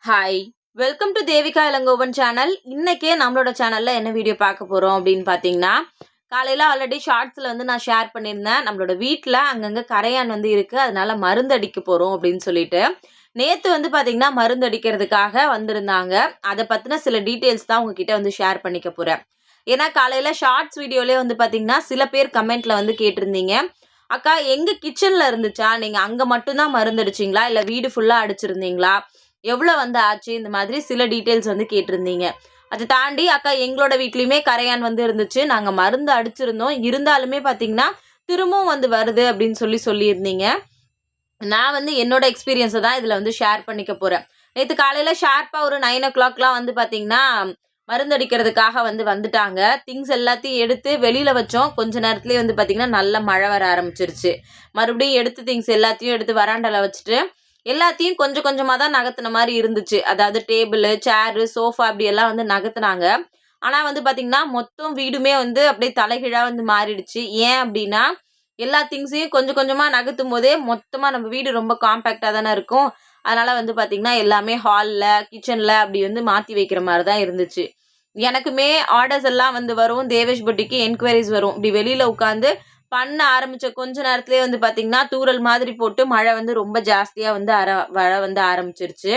Hi! Welcome to Devika Ilangovan channel. இன்னைக்கு நம்மளோட சேனல்ல என்ன வீடியோ பார்க்க போறோம் அப்படின்னு பார்த்தீங்கன்னா, காலையில ஆல்ரெடி ஷார்ட்ஸ்ல நான் ஷேர் பண்ணியிருந்தேன். நம்மளோட வீட்ல அங்கங்க கரையான் இருக்கு. அதனால மருந்து அடிக்க போறோம் அப்படின்னு சொல்லிட்டு. நேத்து பார்த்தீங்கன்னா, மருந்து அடிக்கிறதுக்காக வந்திருந்தாங்க. அத பத்தின சில டீட்டெயில்ஸ் தான் உங்ககிட்ட ஷேர் பண்ணிக்க போறேன். ஏன்னா காலையில ஷார்ட்ஸ் வீடியோலயே பார்த்தீங்கன்னா, சில பேர் கமெண்ட்ல கேட்டிருந்தீங்க. "அக்கா எங்க கிச்சன்ல இருந்துச்சா? நீங்க அங்க மட்டும் தான் மருந்து அடிச்சீங்களா? இல்ல வீடு ஃபுல்லா அடிச்சிருந்தீங்களா? எவ்வளோ ஆச்சு?" இந்த மாதிரி சில டீட்டெயில்ஸ் கேட்டிருந்தீங்க. அத தாண்டி அக்கா எங்களோட வீட்லயுமே கரையான் இருந்துச்சு. நாங்க மருந்து அடிச்சிருந்தோம். இருந்தாலுமே பார்த்தீங்கன்னா, திரும்பவும் வருது அப்படின்னு சொல்லியிருந்தீங்க. நான் என்னோட எக்ஸ்பீரியன்ஸ தான் இதுல ஷேர் பண்ணிக்க போறேன். நேத்து காலையில ஷார்ப்பா ஒரு 9:00லாம் பார்த்தீங்கன்னா, மருந்து அடிக்கிறதுக்காக வந்துட்டாங்க. திங்ஸ் எல்லாத்தையும் எடுத்து வெளியில வச்சோம். கொஞ்ச நேரத்திலேயே பார்த்தீங்கன்னா, நல்ல மழை வர ஆரம்பிச்சுருச்சு. மறுபடியும் எடுத்து திங்ஸ் எல்லாத்தையும் எடுத்து வராண்டால வச்சுட்டு எல்லாத்தையும் கொஞ்சம் கொஞ்சமா தான் நகர்த்துன மாரி இருந்துச்சு. அதாவது டேபிளு, சேரு, சோஃபா இப்படியெல்லாம் நகர்த்துனாங்க. ஆனா பார்த்தீங்கன்னா, மொத்தம் வீடுமே அப்படியே தலைகீழா மாறிடுச்சு. ஏன் அப்படின்னா, எல்லா திங்ஸையும் கொஞ்சம் கொஞ்சமா நகர்த்தும்போதே, மொத்தமா நம்ம வீடு ரொம்ப காம்பேக்ட்டா தானே இருக்கும். அதனால பார்த்தீங்கன்னா, எல்லாமே ஹால்ல, கிச்சன்ல அப்படி மாத்தி வைக்கிற மாரி தான் இருந்துச்சு. எனக்குமே ஆர்டர்ஸ் எல்லாம் வரும். தேவேஷ் புட்டிக்கு என்குயரீஸ் வரும். இப்படி வெளியில உட்காந்து பண்ண ஆரம்பிச்ச கொஞ்ச நேரத்திலேயே பார்த்தீங்கன்னா, தூறல் மாதிரி போட்டு மழை ரொம்ப ஜாஸ்தியா வர ஆரம்பிச்சிருச்சு.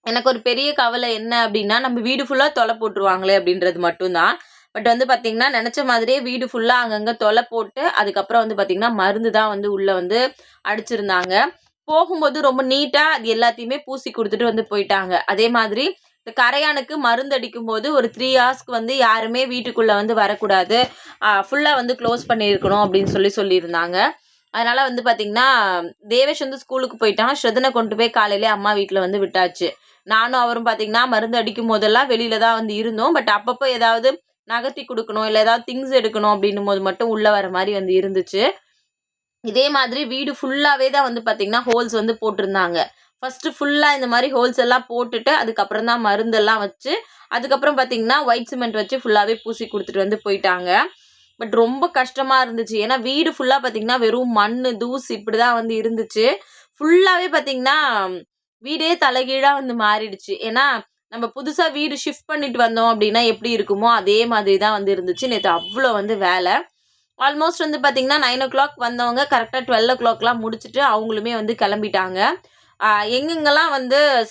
எனக்கு ஒரு பெரிய கவலை என்ன அப்டின்னா, நம்ம வீடு ஃபுல்லா தொல போட்டுருவாங்களே அப்டின்றது மட்டும் தான். பட் பார்த்தீங்கன்னா, நெனச்ச மாதிரியே வீடு ஃபுல்லா அங்கங்க தொல போட்டு, அதுக்கப்புறம் பார்த்தீங்கன்னா, மருந்து தான் உள்ள அடிச்சிருந்தாங்க. போகும்போது ரொம்ப நீட்டா அது எல்லாத்தையுமே பூசி குடுத்துட்டு போயிட்டாங்க. அதே மாதிரி இந்த கரையானுக்கு மருந்து அடிக்கும்போது ஒரு 3 ஹார்ஸ்க்கு யாருமே வீட்டுக்குள்ள வரக்கூடாது. ஃபுல்லா க்ளோஸ் பண்ணியிருக்கணும் அப்படின்னு சொல்லியிருந்தாங்க. அதனால பார்த்தீங்கன்னா, தேவேஷ் ஸ்கூலுக்கு போயிட்டான். ஸ்ரதனை கொண்டு போய் காலையிலே அம்மா வீட்ல விட்டாச்சு. நானும் அவரும் பார்த்தீங்கன்னா, மருந்து அடிக்கும் போதெல்லாம் வெளியில தான் இருந்தோம். பட் அப்பப்போ ஏதாவது நகர்த்தி குடுக்கணும், இல்ல ஏதாவது திங்ஸ் எடுக்கணும் அப்படின்னும்போது மட்டும் உள்ள வர மாரி இருந்துச்சு. இதே மாதிரி வீடு ஃபுல்லாவே தான் பார்த்தீங்கன்னா, ஹோல்ஸ் போட்டிருந்தாங்க. ஃபர்ஸ்ட்டு ஃபுல்லா இந்த மாரி ஹோல்ஸ் எல்லாம் போட்டுட்டு, அதுக்கப்புறம் தான் மருந்தெல்லாம் வச்சு, அதுக்கப்புறம் பார்த்தீங்கன்னா, ஒயிட் சிமெண்ட் வச்சு ஃபுல்லாவே பூசி குடுத்துட்டு போயிட்டாங்க. பட் ரொம்ப கஷ்டமா இருந்துச்சு. ஏன்னா வீடு ஃபுல்லா பார்த்தீங்கன்னா, வெறும் மண்ணு, தூசு இப்படி தான் இருந்துச்சு. ஃபுல்லாவே பார்த்தீங்கன்னா, வீடே தலைகீழா மாறிடுச்சு. ஏன்னா, நம்ம புதுசா வீடு ஷிஃப்ட் பண்ணிட்டு வந்தோம் அப்படின்னா எப்படி இருக்குமோ, அதே மாதிரி தான் இருந்துச்சு. நேத்து அவ்ளோ வேல. ஆல்மோஸ்ட் பார்த்தீங்கன்னா, 9:00 வந்தவங்க கரெக்ட்டா 12:00லாம் முடிச்சுட்டு அவங்களுமே கிளம்பிட்டாங்க. எங்கெங்கலாம்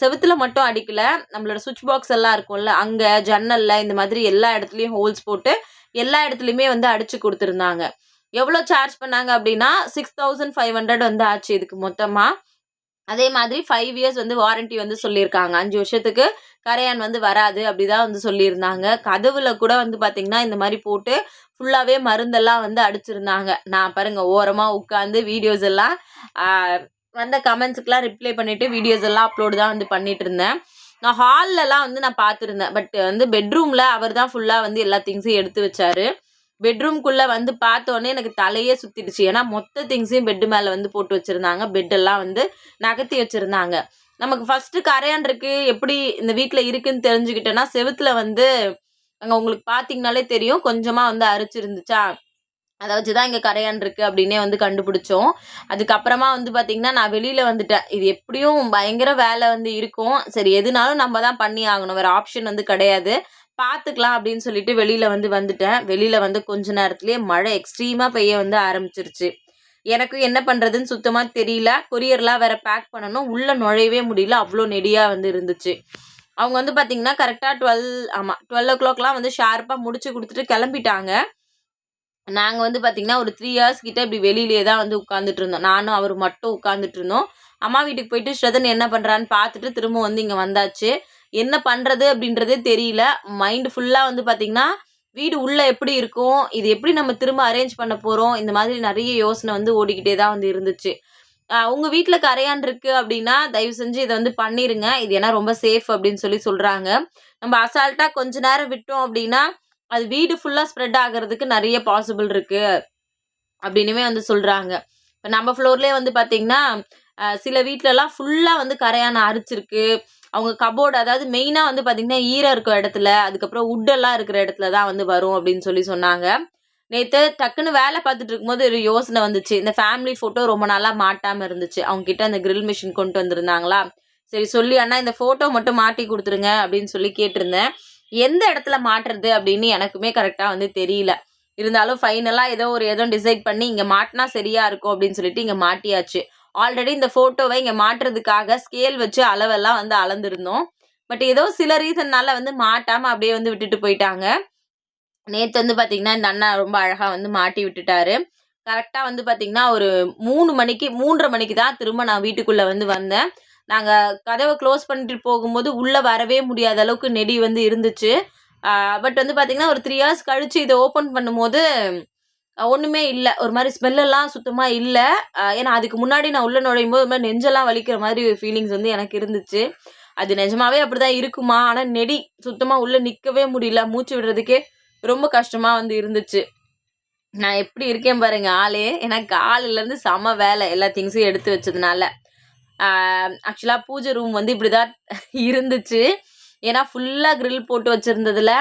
செவுத்துல மட்டும் அடிக்கல. நம்மளோட ஸ்விட்ச் பாக்ஸ் எல்லாம் இருக்கும்ல, அங்க ஜன்னல்ல இந்த மாதிரி எல்லா இடத்துலயும் ஹோல்ஸ் போட்டு, எல்லா இடத்துலயுமே அடிச்சு குடுத்துருந்தாங்க. எவ்வளோ சார்ஜ் பண்ணாங்க அப்டின்னா, 6500 ஆச்சு இதுக்கு மொத்தமா. அதே மாதிரி 5 இயர்ஸ் வாரண்டி சொல்லியிருக்காங்க. 5 வருஷத்துக்கு கரையான் வராது அப்படிதான் சொல்லியிருந்தாங்க. கதவுல கூட பார்த்தீங்கன்னா, இந்த மாரி போட்டு ஃபுல்லாவே மருந்தெல்லாம் அடிச்சிருந்தாங்க. நான் பாருங்க ஓரமா உட்காந்து வீடியோஸ் எல்லாம் ஆ வந்த கமெண்ட்ஸ்க்குலாம் ரிப்ளை பண்ணிட்டு வீடியோஸ் எல்லாம் அப்லோட் தான் பண்ணிட்டு இருந்தேன். நான் ஹால்லலாம் நான் பார்த்துருந்தேன். பட் பெட்ரூம்ல அவர் தான் ஃபுல்லா எல்லா திங்ஸையும் எடுத்து வச்சாரு. பெட்ரூம்குள்ள பார்த்தோனே எனக்கு தலையே சுத்திடுச்சு. ஏன்னா மொத்த திங்ஸையும் பெட் மேல போட்டு வச்சிருந்தாங்க. பெட் எல்லாம் நகர்த்தி வச்சிருந்தாங்க. நமக்கு ஃபர்ஸ்ட்டு கரையான் இருக்கு, எப்படி இந்த வீட்ல இருக்குன்னு தெரிஞ்சுக்கிட்டேன்னா, செவுத்துல அங்க உங்களுக்கு பார்த்தீங்கனாலே தெரியும். கொஞ்சமா அரிச்சிருந்துச்சா, அத வச்சு தான் இங்க கரையான் இருக்கு அப்டின்னே கண்டுபிடிச்சோம். அதுக்கப்புறமா பார்த்தீங்கன்னா, நான் வெளியில வந்துட்டேன். இது எப்படியும் பயங்கர வேல இருக்கும். சரி எதுனாலும் நம்ம தான் பண்ணி ஆகணும். வேற ஆப்ஷன் கிடையாது. பார்த்துக்கலாம் அப்படின்னு சொல்லிட்டு வெளியில வந்துட்டேன். வெளியில கொஞ்ச நேரத்திலேயே மழை எக்ஸ்ட்ரீமா பெய்ய ஆரம்பிச்சிருச்சு. எனக்கு என்ன பண்றதுன்னு சுத்தமா தெரியல. கொரியர்லாம் வேற பேக் பண்ணணும். உள்ள நுழையவே முடியல. அவ்ளோ நெடியா இருந்துச்சு. அவங்க பார்த்தீங்கன்னா, கரெக்ட்டா 12:00லாம் ஷார்ப்பா முடிச்சு குடுத்துட்டு கெளம்பிட்டாங்க. நாங்க பார்த்தீங்கன்னா, ஒரு 3 ஹார்ஸ் கிட்ட இப்படி வெளியிலேயே தான் உட்கார்ந்துட்டு இருந்தோம். நானும் அவரும் மட்டும் உட்கார்ந்துட்டு இருந்தோம். அம்மா வீட்டுக்கு போயிட்டு ஸ்ரதன் என்ன பண்றான்னு பார்த்துட்டு திரும்ப இங்க வந்தாச்சு. என்ன பண்றது அப்படின்றதே தெரியல. மைண்ட் ஃபுல்லா பார்த்தீங்கன்னா, வீடு உள்ள எப்படி இருக்கும்? இது எப்படி நம்ம திரும்ப அரேஞ்ச் பண்ண போறோம்? இந்த மாதிரி நெறைய யோசனை ஓடிக்கிட்டே தான் இருந்துச்சு. உங்க வீட்ல கரையான் இருக்கு அப்படின்னா, தயவு செஞ்சு இத பண்ணிருங்க. இது ஏன்னா ரொம்ப சேஃப் அப்படின்னு சொல்றாங்க. நம்ம அசால்ட்டா கொஞ்ச நேரம் விட்டோம் அப்படின்னா, அது வீடு ஃபுல்லா ஸ்ப்ரெட் ஆகுறதுக்கு நெறைய பாசிபிள் இருக்கு. அப்படின்னுமே சொல்றாங்க. இப்ப நம்ம ஃப்ளோர்லயே பார்த்தீங்கன்னா, சில வீட்லலாம் ஃபுல்லா கரையான் அரிச்சிருக்கு. அவங்க கபோர்டு அதாவது மெயினா பார்த்தீங்கன்னா, ஈரம் இருக்கிற இடத்துல, அதுக்கப்புறம் வுட்டெல்லாம் இருக்கிற இடத்துல தான் வரும் அப்படின்னு சொன்னாங்க. நேத்து டக்குன்னு வேலை பார்த்துட்டு இருக்கும்போது ஒரு யோசனை வந்துச்சு. இந்த ஃபேமிலி ஃபோட்டோ ரொம்ப நாளா மாட்டாம இருந்துச்சு. அவங்க கிட்ட அந்த கிரில் மிஷின் கொண்டு வந்திருந்தாங்களா, சரி சொல்லி அண்ணா இந்த ஃபோட்டோ மட்டும் மாட்டி கொடுத்துருங்க அப்படின்னு சொல்லி கேட்டிருந்தேன். எந்த இடத்துல மாட்டுறது அப்படின்னு எனக்குமே கரெக்டாக வந்து தெரியல. இருந்தாலும் ஃபைனலாக ஏதோ ஒரு இடம் டிசைட் பண்ணி இங்கே மாட்டினா சரியாக இருக்கும் அப்படின்னு சொல்லிட்டு இங்கே மாட்டியாச்சு. ஆல்ரெடி இந்த ஃபோட்டோவை இங்கே மாட்டுறதுக்காக ஸ்கேல் வச்சு அளவெல்லாம் வந்து அளந்துருந்தோம். பட் ஏதோ சில ரீசன்னால வந்து மாட்டாமல் அப்படியே வந்து விட்டுட்டு போயிட்டாங்க. நேற்று வந்து பார்த்திங்கன்னா இந்த அண்ணா ரொம்ப அழகாக வந்து மாட்டி விட்டுட்டாரு. கரெக்டாக வந்து பார்த்திங்கன்னா ஒரு 3:30 மணிக்கு தான் திரும்ப நான் வீட்டுக்குள்ளே வந்து வந்தேன். நாங்கள் கதவை க்ளோஸ் பண்ணிட்டு போகும்போது உள்ளே வரவே முடியாத அளவுக்கு நெடி வந்து இருந்துச்சு. பட் வந்து பார்த்திங்கன்னா ஒரு 3 ஹவர்ஸ் கழித்து இதை ஓப்பன் பண்ணும்போது ஒன்றுமே இல்லை. ஒரு மாதிரி ஸ்மெல்லெல்லாம் சுத்தமாக இல்லை. ஏன்னா அதுக்கு முன்னாடி நான் உள்ளே நுழையும்போது ஒரு மாதிரி நெஞ்செல்லாம் வலிக்கிற மாதிரி ஒரு ஃபீலிங்ஸ் வந்து எனக்கு இருந்துச்சு. அது நிஜமாவே அப்படி தான் இருக்குமா? ஆனால் நெடி சுத்தமாக உள்ளே நிற்கவே முடியல. மூச்சு விடுறதுக்கே ரொம்ப கஷ்டமாக வந்து இருந்துச்சு. நான் எப்படி இருக்கேன் பாருங்க ஆளே. ஏன்னா காலையிலேருந்து செம வேலை எல்லா திங்ஸையும் எடுத்து வச்சதுனால. ஆக்சுவலாக பூஜை ரூம் வந்து இப்படி தான் இருந்துச்சு. ஏன்னா ஃபுல்லாக கிரில் போட்டு வச்சுருந்ததில்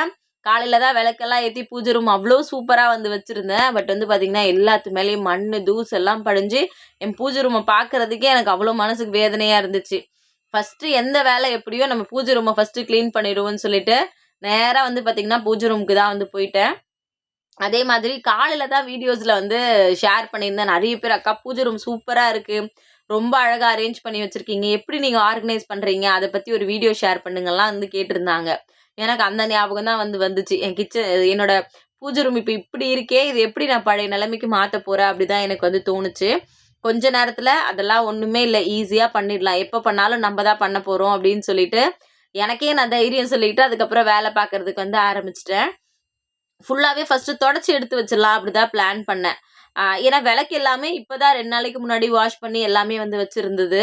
காலையில் தான் விளக்கெல்லாம் ஏற்றி பூஜை ரூம் அவ்வளோ சூப்பராக வந்து வச்சுருந்தேன். பட் வந்து பார்த்திங்கன்னா எல்லாத்து மேலேயும் மண் தூசு எல்லாம் படிஞ்சு என் பூஜை ரூமை பார்க்குறதுக்கே எனக்கு அவ்வளோ மனசுக்கு வேதனையாக இருந்துச்சு. ஃபஸ்ட்டு எந்த வேலை எப்படியோ நம்ம பூஜை ரூமை ஃபஸ்ட்டு க்ளீன் பண்ணிடுவோம்னு சொல்லிட்டு நேராக வந்து பார்த்திங்கன்னா பூஜை ரூமுக்கு தான் வந்து போயிட்டேன். அதே மாதிரி காலையில் தான் வீடியோஸில் வந்து ஷேர் பண்ணியிருந்தேன். நிறைய பேர் அக்கா பூஜை ரூம் சூப்பராக இருக்குது, ரொம்ப அழகாக அரேஞ்ச் பண்ணி வச்சுருக்கீங்க, எப்படி நீங்கள் ஆர்கனைஸ் பண்ணுறீங்க, அதை பற்றி ஒரு வீடியோ ஷேர் பண்ணுங்கள்லாம் வந்து கேட்டிருந்தாங்க. எனக்கு அந்த ஞாபகம் தான் வந்துச்சு. என் என்னோட பூஜை ரூம் இப்போ இப்படி இருக்கே, இது எப்படி நான் பழைய நிலைமைக்கு மாற்ற போகிறேன் அப்படி தான் எனக்கு வந்து தோணுச்சு. கொஞ்ச நேரத்தில் அதெல்லாம் ஒன்றுமே இல்லை, ஈஸியாக பண்ணிடலாம், எப்போ பண்ணாலும் நம்ம தான் பண்ண போகிறோம் அப்படின்னு சொல்லிட்டு எனக்கே நான் தைரியம் சொல்லிக்கிட்டு அதுக்கப்புறம் வேலை பார்க்குறதுக்கு வந்து ஆரம்பிச்சிட்டேன். ஃபுல்லாகவே ஃபஸ்ட்டு தொடச்சி எடுத்து வச்சிடலாம் அப்படி தான் பிளான் பண்ணேன். ஏன்னா விளக்கு எல்லாமே இப்போ தான் 2 நாளைக்கு முன்னாடி வாஷ் பண்ணி எல்லாமே வந்து வச்சுருந்தது.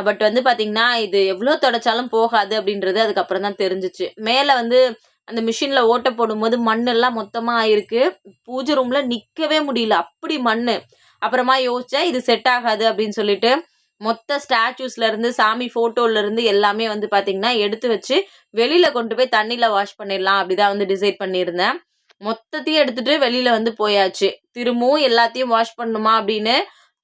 பட் வந்து பார்த்திங்கன்னா இது எவ்வளோ தொடச்சாலும் போகாது அப்படின்றது அதுக்கப்புறம் தான் தெரிஞ்சிச்சு. மேலே வந்து அந்த மிஷினில் ஓட்ட போடும்போது மண்ணெல்லாம் மொத்தமாக ஆயிருக்கு. பூஜை ரூமில் நிற்கவே முடியல, அப்படி மண். அப்புறமா யோசித்தேன் இது செட் ஆகாது அப்படின்னு சொல்லிட்டு மொத்த ஸ்டாச்சூஸ்லேருந்து சாமி ஃபோட்டோலேருந்து எல்லாமே வந்து பார்த்திங்கன்னா எடுத்து வச்சு வெளியில் கொண்டு போய் தண்ணியில் வாஷ் பண்ணிடலாம் அப்படி தான் வந்து டிசைட் பண்ணியிருந்தேன். மொத்தத்தையும் எடுத்துகிட்டு வெளியில் வந்து போயாச்சு. திரும்பவும் எல்லாத்தையும் வாஷ் பண்ணணுமா அப்படின்னு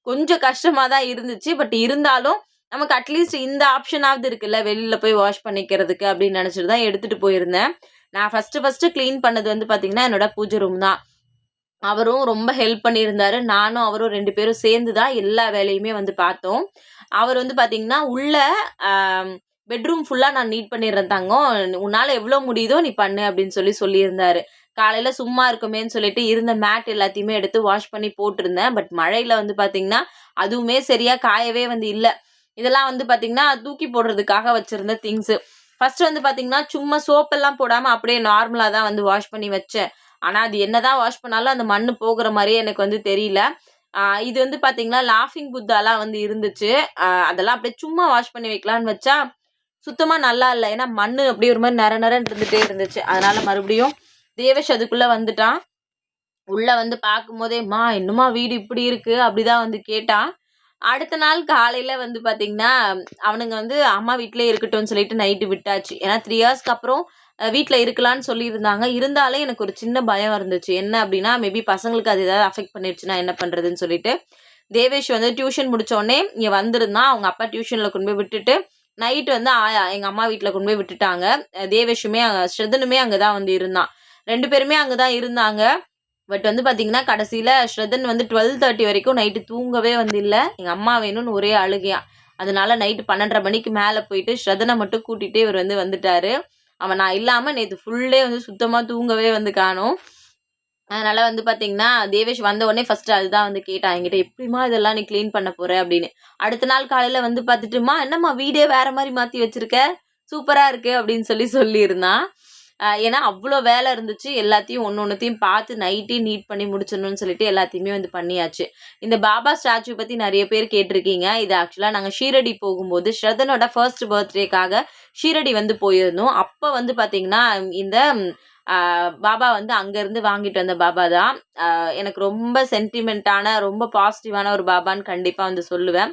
கொஞ்சம் கஷ்டமாக தான் இருந்துச்சு. பட் இருந்தாலும் நமக்கு அட்லீஸ்ட் இந்த ஆப்ஷனாவது இருக்குல்ல, வெளியில் போய் வாஷ் பண்ணிக்கிறதுக்கு அப்படின்னு நினச்சிட்டு தான் எடுத்துகிட்டு போயிருந்தேன். நான் ஃபஸ்ட்டு க்ளீன் பண்ணது வந்து பார்த்திங்கன்னா என்னோட பூஜை ரூம் தான். அவரும் ரொம்ப ஹெல்ப் பண்ணியிருந்தார். நானும் அவரும் 2 பேரும் சேர்ந்து தான் எல்லா வேலையுமே வந்து பார்த்தோம். அவர் வந்து பார்த்திங்கன்னா உள்ள பெட்ரூம் ஃபுல்லாக நான் நீட் பண்ணிடுறேன் தங்கம், உன்னால் எவ்வளோ முடியுதோ நீ பண்ணு அப்படின்னு சொல்லியிருந்தார். காலையில் சும்மா இருக்குமேன்னு சொல்லிட்டு இருந்த மேட் எல்லாத்தையுமே எடுத்து வாஷ் பண்ணி போட்டிருந்தேன். பட் மழையில் வந்து பார்த்திங்கன்னா அதுவுமே சரியாக காயவே வந்து இல்லை. இதெல்லாம் வந்து பார்த்திங்கன்னா தூக்கி போடுறதுக்காக வச்சுருந்த திங்ஸு. ஃபஸ்ட்டு வந்து பார்த்திங்கன்னா சும்மா சோப்பெல்லாம் போடாமல் அப்படியே நார்மலாக தான் வந்து வாஷ் பண்ணி வச்சேன். ஆனால் அது என்ன தான் வாஷ் பண்ணாலும் அந்த மண் போகிற மாதிரியே எனக்கு வந்து தெரியல. இது வந்து பார்த்திங்கன்னா லாஃபிங் புத்தாலாம் வந்து இருந்துச்சு. அதெல்லாம் அப்படியே சும்மா வாஷ் பண்ணி வைக்கலான்னு வச்சா சுத்தமாக நல்லா இல்லை. ஏன்னா மண் அப்படியே ஒரு மாதிரி நரன்னு இருந்துகிட்டே இருந்துச்சு. அதனால் மறுபடியும் தேவேஷ் அதுக்குள்ளே வந்துட்டான். உள்ளே வந்து பார்க்கும்போதே இன்னுமா வீடு இப்படி இருக்குது அப்படி தான் வந்து கேட்டான். அடுத்த நாள் காலையில் வந்து பார்த்திங்கன்னா அவனுங்க வந்து அம்மா வீட்டிலே இருக்கட்டும்னு சொல்லிட்டு நைட்டு விட்டாச்சு. ஏன்னா 3 ஹவர்ஸ்க்கு அப்புறம் வீட்டில் இருக்கலான்னு சொல்லியிருந்தாங்க. இருந்தாலும் எனக்கு ஒரு சின்ன பயம் இருந்துச்சு. என்ன அப்படின்னா மேபி பசங்களுக்கு அது ஏதாவது அஃபெக்ட் பண்ணிடுச்சுன்னா என்ன பண்ணுறதுன்னு சொல்லிட்டு தேவேஷ் வந்து டியூஷன் முடித்தோடனே இங்கே வந்திருந்தான். அவங்க அப்பா டியூஷனில் கொண்டு போய் விட்டுட்டு நைட்டு வந்து எங்கள் அம்மா வீட்டில் கொண்டு போய் விட்டுட்டாங்க. தேவேஷுமே ஸ்ரதனுமே அங்கே தான் வந்து இருந்தான். 2 பேருமே அங்கே தான் இருந்தாங்க. பட் வந்து பார்த்திங்கன்னா கடைசியில் ஸ்ரதன் வந்து 12:30 வரைக்கும் நைட்டு தூங்கவே வந்து இல்லை. எங்கள் அம்மா வேணும்னு ஒரே அழுகையான். அதனால நைட்டு 12:30 மணிக்கு மேலே போயிட்டு ஸ்ரதனை மட்டும் கூட்டிகிட்டே இவர் வந்து வந்துட்டார். அவன் நான் இல்லாமல் நேற்று ஃபுல்லே வந்து சுத்தமாக தூங்கவே வந்து காணோம். அதனால் வந்து பார்த்திங்கன்னா தேவேஷ் வந்த உடனே ஃபஸ்ட்டு அதுதான் வந்து கேட்டான் என்கிட்ட, எப்படிமா இதெல்லாம் நீ க்ளீன் பண்ண போகிற அப்படின்னு. அடுத்த நாள் காலையில் வந்து பார்த்துட்டுமா என்னம்மா வீடே வேறு மாதிரி மாற்றி வச்சுருக்க, சூப்பராக இருக்குது அப்படின்னு சொல்லியிருந்தான். ஏன்னா அவ்வளோ வேலை இருந்துச்சு. எல்லாத்தையும் ஒன்றையும் பார்த்து நைட்டே நீட் பண்ணி முடிச்சிடணும்னு சொல்லிட்டு எல்லாத்தையுமே வந்து பண்ணியாச்சு. இந்த பாபா ஸ்டாச்சு பற்றி நிறைய பேர் கேட்டிருக்கீங்க. இது ஆக்சுவலாக நாங்கள் ஷீரடி போகும்போது ஸ்ரதனோட ஃபர்ஸ்ட் பர்த்டேக்காக ஷீரடி வந்து போயிருந்தோம். அப்போ வந்து பார்த்திங்கன்னா இந்த பாபா வந்து அங்கேருந்து வாங்கிட்டு வந்த பாபா தான். எனக்கு ரொம்ப சென்டிமெண்ட்டான ரொம்ப பாசிட்டிவான ஒரு பாபான்னு கண்டிப்பாக வந்து சொல்லுவேன்.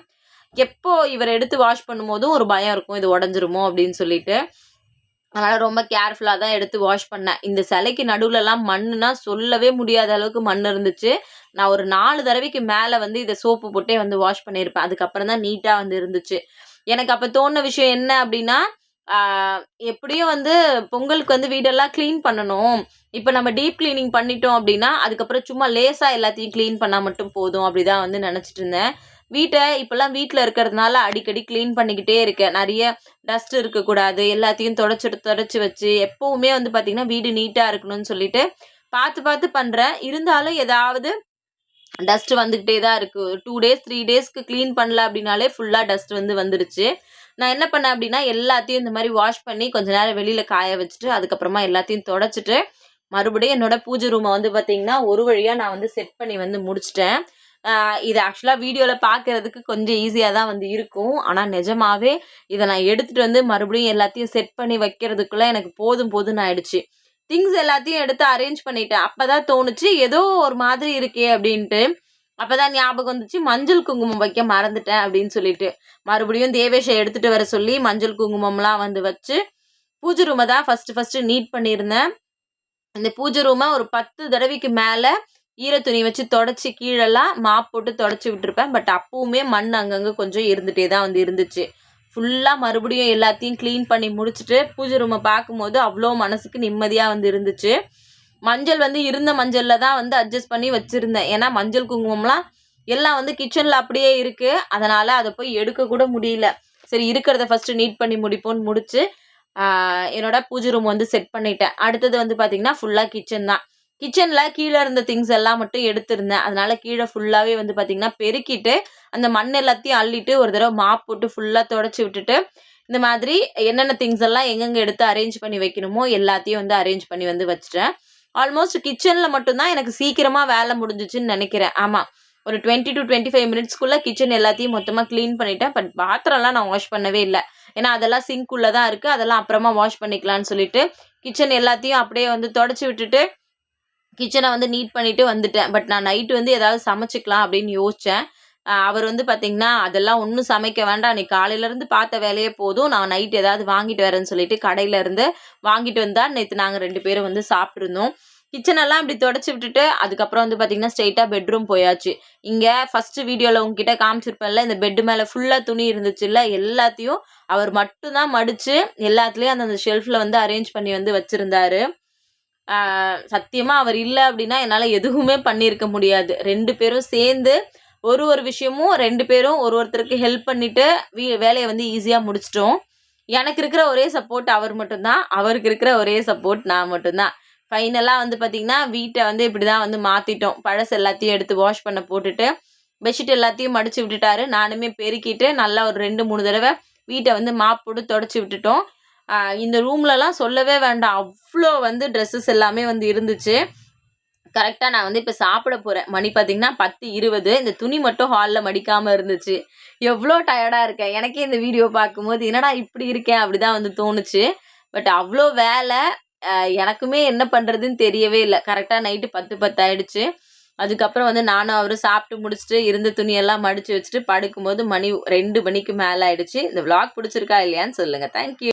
எப்போ இவர் எடுத்து வாஷ் பண்ணும்போதும் ஒரு பயம் இருக்கும், இது உடஞ்சிருமோ அப்படின்னு சொல்லிட்டு. அதனால் ரொம்ப கேர்ஃபுல்லாக தான் எடுத்து வாஷ் பண்ணேன். இந்த சிலைக்கு நடுவுலலாம் மண்ணுனா சொல்லவே முடியாத அளவுக்கு மண் இருந்துச்சு. நான் ஒரு 4 தடவைக்கு மேலே வந்து இதை சோப்பு போட்டே வந்து வாஷ் பண்ணியிருப்பேன். அதுக்கப்புறம் தான் நீட்டாக வந்து இருந்துச்சு. எனக்கு அப்போ தோணுன விஷயம் என்ன அப்படின்னா, எப்படியும் வந்து பொங்கலுக்கு வந்து வீடெல்லாம் க்ளீன் பண்ணணும். இப்போ நம்ம டீப் கிளீனிங் பண்ணிட்டோம் அப்படின்னா, அதுக்கப்புறம் சும்மா லேசா எல்லாத்தையும் க்ளீன் பண்ணா மட்டும் போதும் அப்படிதான் வந்து நெனச்சிட்டு இருந்தேன். இப்போலாம் வீட்ல இருக்கிறதுனால அடிக்கடி க்ளீன் பண்ணிக்கிட்டே இருக்கேன். நெறைய டஸ்ட் இருக்கக்கூடாது. எல்லாத்தையும் தொடச்சு வச்சு எப்பவுமே வந்து பார்த்தீங்கன்னா, வீடு நீட்டா இருக்கணும்னு சொல்லிட்டு பார்த்து பார்த்து பண்றேன். இருந்தாலும் ஏதாவது டஸ்ட் வந்துக்கிட்டே தான் இருக்கு. 2 டேஸ் 3 டேஸ்க்கு க்ளீன் பண்ணல அப்படின்னாலே ஃபுல்லா டஸ்ட் வந்து வந்துருச்சு. நான் என்ன பண்ணேன் அப்படின்னா, எல்லாத்தையும் இந்த மாரி வாஷ் பண்ணி கொஞ்ச நேரம் வெளியில காய வச்சுட்டு, அதுக்கப்புறமா எல்லாத்தையும் தொடச்சுட்டு, மறுபடியும் என்னோட பூஜை ரூம வந்து பார்த்தீங்கன்னா, ஒரு வழியா நான் வந்து செட் பண்ணி வந்து முடிச்சுட்டேன். இது ஆக்சுவலா வீடியோல பார்க்கறதுக்கு கொஞ்சம் ஈஸியா தான் வந்து இருக்கும். ஆனா நிஜமாவே இத நான் எடுத்துட்டு வந்து மறுபடியும் எல்லாத்தையும் செட் பண்ணி வைக்கிறதுக்குள்ள எனக்கு போதும் போதும்ன்னு ஆயிடுச்சு. திங்ஸ் எல்லாத்தையும் எடுத்து அரேஞ்ச் பண்ணிட்டேன். அப்பதான் தோணுச்சு, ஏதோ ஒரு மாதிரி இருக்கே அப்படின்ட்டு. அப்பதான் ஞாபகம் வந்துச்சு, மஞ்சள் குங்குமம் வைக்க மறந்துட்டேன் அப்படின்னு சொல்லிட்டு. மறுபடியும் தேவேஷ எடுத்துட்டு வர சொல்லி மஞ்சள் குங்குமம்லாம் வந்து வச்சு, பூஜை ரூம தான் ஃபர்ஸ்ட்டு நீட் பண்ணியிருந்தேன். இந்த பூஜை ரூம ஒரு 10 தடவைக்கு மேல ஈர துணி வச்சு தொடச்சு கீழெல்லாம் மாப் போட்டு தொடச்சு விட்டுருப்பேன். பட் அப்பவுமே மண் அங்கங்க கொஞ்சம் இருந்துட்டே தான் வந்து இருந்துச்சு. ஃபுல்லா மறுபடியும் எல்லாத்தையும் கிளீன் பண்ணி முடிச்சுட்டு, பூஜை ரூம பார்க்கும்போது அவ்ளோ மனசுக்கு நிம்மதியா வந்து இருந்துச்சு. மஞ்சள் வந்து இருந்த மஞ்சள்ல தான் வந்து அட்ஜஸ்ட் பண்ணி வச்சிருந்தேன். ஏன்னா மஞ்சள் குங்குமம்லாம் எல்லாம் வந்து கிச்சன்ல அப்படியே இருக்கு. அதனால அத போய் எடுக்க கூட முடியல. சரி இருக்கிறத ஃபர்ஸ்ட்டு நீட் பண்ணி முடிப்போம்ன்னு முடிச்சு, என்னோட பூஜை ரூம் வந்து செட் பண்ணிட்டேன். அடுத்தது வந்து பார்த்தீங்கன்னா, ஃபுல்லா கிச்சன் தான். கிச்சன்ல கீழ இருந்த திங்ஸ் எல்லாம் மட்டும் எடுத்திருந்தேன். அதனால கீழ ஃபுல்லாவே வந்து பார்த்தீங்கன்னா, பெருக்கிட்டு, அந்த மண் எல்லாத்தையும் அள்ளிட்டு, ஒரு தடவ மாப் போட்டு ஃபுல்லா தொடச்சு விட்டுட்டு, இந்த மாதிரி என்னென்ன திங்ஸ் எல்லாம் எங்கெங்க எடுத்து அரேஞ்ச் பண்ணி வைக்கணுமோ, எல்லாத்தையும் வந்து அரேஞ்ச் பண்ணி வந்து வச்சுட்டேன். ஆல்மோஸ்ட் கிச்சன்ல மட்டும் தான் எனக்கு சீக்கிரமா வேலை முடிஞ்சுச்சுன்னு நெனைக்கிறேன். ஆமா. ஒரு 20 டூ 25 மினிட்ஸ்க்குள்ள கிச்சன் எல்லாத்தையும் மொத்தமா கிளீன் பண்ணிட்டேன். பட் பாத்திரம்லாம் நான் வாஷ் பண்ணவே இல்ல. ஏன்னா அதெல்லாம் சிங்க்குள்ள தான் இருக்கு. அதெல்லாம் அப்புறமா வாஷ் பண்ணிக்கலாம்னு சொல்லிட்டு, கிச்சன் எல்லாத்தையும் அப்படியே வந்து தொடச்சு விட்டுட்டு, கிச்சன வந்து நீட் பண்ணிட்டு வந்துட்டேன். பட் நான் நைட் வந்து ஏதாவது சமைச்சுக்கலாம் அப்படின்னு யோசிச்சேன். அவர் வந்து பார்த்தீங்கன்னா, "அதெல்லாம் ஒண்ணும் சமைக்க வேண்டாம். நீ காலையிலேருந்து பார்த்த வேலையே போதும். நான் நைட் ஏதாவது வாங்கிட்டு வரேன்னு" சொல்லிட்டு கடையில இருந்து வாங்கிட்டு வந்தா, நேத்து நாங்க 2 பேரும் வந்து சாப்பிட்டுருந்தோம். கிச்சனெல்லாம் இப்படி தொடச்சு விட்டுட்டு, அதுக்கப்புறம் வந்து பார்த்தீங்கன்னா, ஸ்ட்ரெயிட்டா பெட்ரூம் போயாச்சு. இங்க ஃபர்ஸ்ட்டு வீடியோல உங்ககிட்ட காமிச்சிருப்பேன்ல, இந்த பெட் மேல ஃபுல்லா துணி இருந்துச்சுல்ல, எல்லாத்தையும் அவர் மட்டும் தான் மடிச்சு, எல்லாத்துலயும் அந்தந்த ஷெல்ஃப்ல வந்து அரேஞ்ச் பண்ணி வந்து வச்சிருந்தாரு. சத்தியமா அவர் இல்ல அப்டின்னா, என்னால எதுவுமே பண்ணியிருக்க முடியாது. 2 பேரும் சேர்ந்து ஒரு விஷயமும் 2 பேரும் ஒருத்தருக்கு ஹெல்ப் பண்ணிட்டு, வேலைய வந்து ஈஸியா முடிச்சுட்டோம். எனக்கு இருக்கிற ஒரே சப்போர்ட் அவர் மட்டும் தான். அவருக்கு இருக்கிற ஒரே சப்போர்ட் நான் மட்டும் தான். ஃபைனலா வந்து பார்த்தீங்கன்னா, வீட்ட வந்து இப்படிதான் வந்து மாத்திட்டோம். பழசு எல்லாத்தையும் எடுத்து வாஷ் பண்ண போட்டுட்டு, பெட்ஷீட் எல்லாத்தையும் மடிச்சு விட்டுட்டாரு. நானுமே பெருக்கிட்டு, நல்லா ஒரு 2, 3 தடவ வீட்ட வந்து மாப் போட்டு தொடச்சு விட்டுட்டோம். இந்த ரூம்லலாம் சொல்லவே வேண்டாம். அவ்ளோ வந்து ட்ரெஸ்ஸஸ் எல்லாமே வந்து இருந்துச்சு. கரெக்ட்டா நான் வந்து இப்ப சாப்பிட போறேன். மணி பார்த்தீங்கன்னா 10:20. இந்த துணி மட்டும் ஹால்ல மடிக்காம இருந்துச்சு. எவ்ளோ டயர்டா இருக்கேன். எனக்கே இந்த வீடியோ பார்க்கும்போது, என்னடா இப்படி இருக்கேன் அப்படிதான் வந்து தோணுச்சு. பட் அவ்ளோ வேல. அ எனக்குமே என்ன பண்றதுன்னு தெரியவே இல்ல. கரெக்ட்டா நைட்டு 10:10 ஆயிடுச்சு. அதுக்கப்புறம் வந்து நானும் அவரும் சாப்பிட்டு முடிச்சுட்டு, இருந்த துணியெல்லாம் மடிச்சு வச்சுட்டு படுக்கும்போது மணி 2 மணிக்கு மேல ஆயிடுச்சு. இந்த விளாக் பிடிச்சிருக்கா இல்லையான்னு சொல்லுங்க. Thank you.